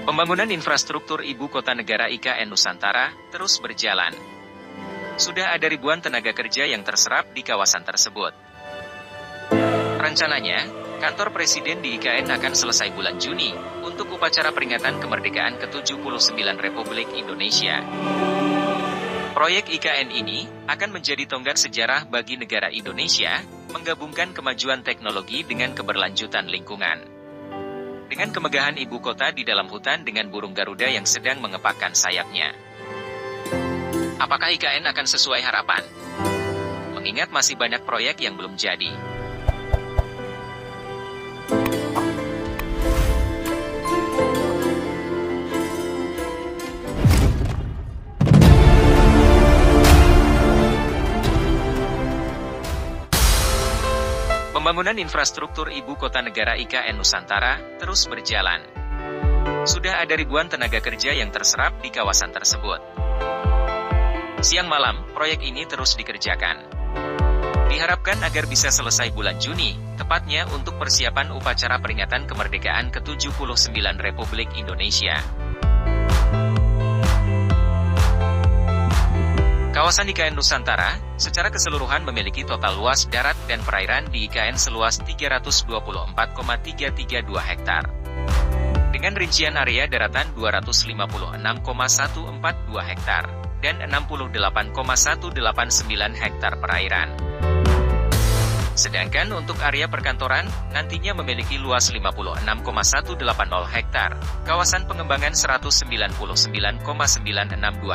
Pembangunan infrastruktur Ibu Kota Negara IKN Nusantara terus berjalan. Sudah ada ribuan tenaga kerja yang terserap di kawasan tersebut. Rencananya, kantor Presiden di IKN akan selesai bulan Juni untuk upacara peringatan kemerdekaan ke-79 Republik Indonesia. Proyek IKN ini akan menjadi tonggak sejarah bagi negara Indonesia, menggabungkan kemajuan teknologi dengan keberlanjutan lingkungan. Dengan kemegahan ibu kota di dalam hutan dengan burung Garuda yang sedang mengepakkan sayapnya. Apakah IKN akan sesuai harapan? Mengingat masih banyak proyek yang belum jadi. Pembangunan infrastruktur Ibu Kota Negara IKN Nusantara terus berjalan. Sudah ada ribuan tenaga kerja yang terserap di kawasan tersebut. Siang malam, proyek ini terus dikerjakan. Diharapkan agar bisa selesai bulan Juni, tepatnya untuk persiapan upacara peringatan kemerdekaan ke-79 Republik Indonesia. Kawasan IKN Nusantara, secara keseluruhan memiliki total luas darat dan perairan di IKN seluas 324,332 hektar. Dengan rincian area daratan 256,142 hektar, dan 68,189 hektar perairan. Sedangkan untuk area perkantoran, nantinya memiliki luas 56,180 hektar, kawasan pengembangan 199,962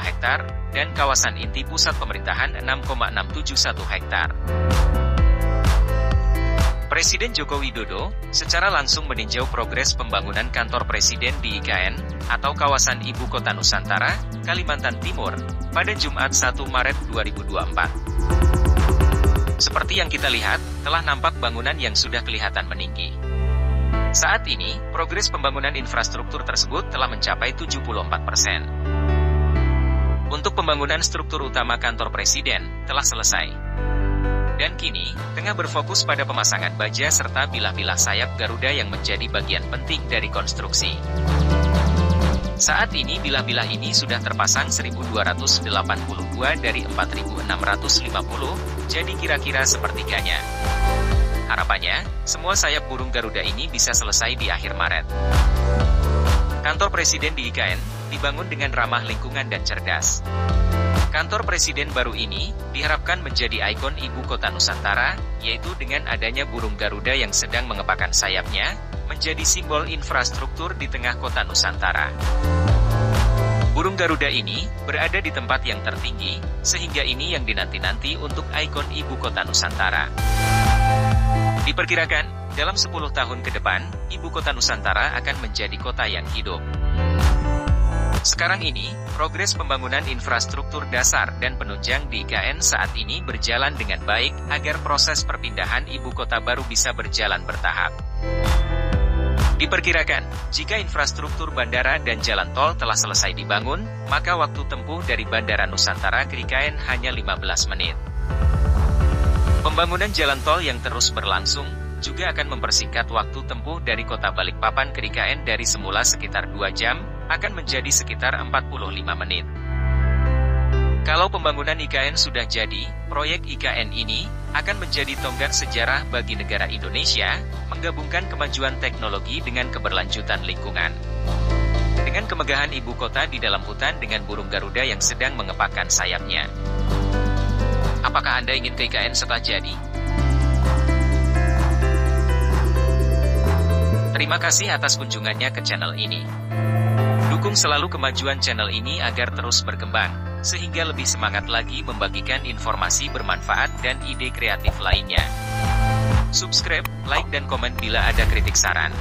hektar, dan kawasan inti pusat pemerintahan 6,671 hektar. Presiden Joko Widodo secara langsung meninjau progres pembangunan kantor Presiden di IKN, atau kawasan Ibu Kota Nusantara, Kalimantan Timur, pada Jumat 1 Maret 2024. Seperti yang kita lihat, telah nampak bangunan yang sudah kelihatan meninggi. Saat ini, progres pembangunan infrastruktur tersebut telah mencapai 74%. Untuk pembangunan struktur utama kantor Presiden, telah selesai. Dan kini, tengah berfokus pada pemasangan baja serta bilah-bilah sayap Garuda yang menjadi bagian penting dari konstruksi. Saat ini bilah-bilah ini sudah terpasang 1.282 dari 4.650, jadi kira-kira sepertiganya. Harapannya, semua sayap burung Garuda ini bisa selesai di akhir Maret. Kantor Presiden di IKN dibangun dengan ramah lingkungan dan cerdas. Kantor Presiden baru ini diharapkan menjadi ikon Ibu Kota Nusantara, yaitu dengan adanya burung Garuda yang sedang mengepakkan sayapnya, menjadi simbol infrastruktur di tengah kota Nusantara. Burung Garuda ini berada di tempat yang tertinggi, sehingga ini yang dinanti-nanti untuk ikon Ibu Kota Nusantara. Diperkirakan, dalam 10 tahun ke depan, Ibu Kota Nusantara akan menjadi kota yang hidup. Sekarang ini, progres pembangunan infrastruktur dasar dan penunjang di IKN saat ini berjalan dengan baik agar proses perpindahan ibu kota baru bisa berjalan bertahap. Diperkirakan, jika infrastruktur bandara dan jalan tol telah selesai dibangun, maka waktu tempuh dari Bandara Nusantara ke IKN hanya 15 menit. Pembangunan jalan tol yang terus berlangsung juga akan mempersingkat waktu tempuh dari kota Balikpapan ke IKN dari semula sekitar 2 jam, akan menjadi sekitar 45 menit. Kalau pembangunan IKN sudah jadi, proyek IKN ini akan menjadi tonggak sejarah bagi negara Indonesia, menggabungkan kemajuan teknologi dengan keberlanjutan lingkungan. Dengan kemegahan ibu kota di dalam hutan dengan burung Garuda yang sedang mengepakkan sayapnya. Apakah Anda ingin ke IKN setelah jadi? Terima kasih atas kunjungannya ke channel ini. Dukung selalu kemajuan channel ini agar terus berkembang, sehingga lebih semangat lagi membagikan informasi bermanfaat dan ide kreatif lainnya. Subscribe, like dan komen bila ada kritik saran.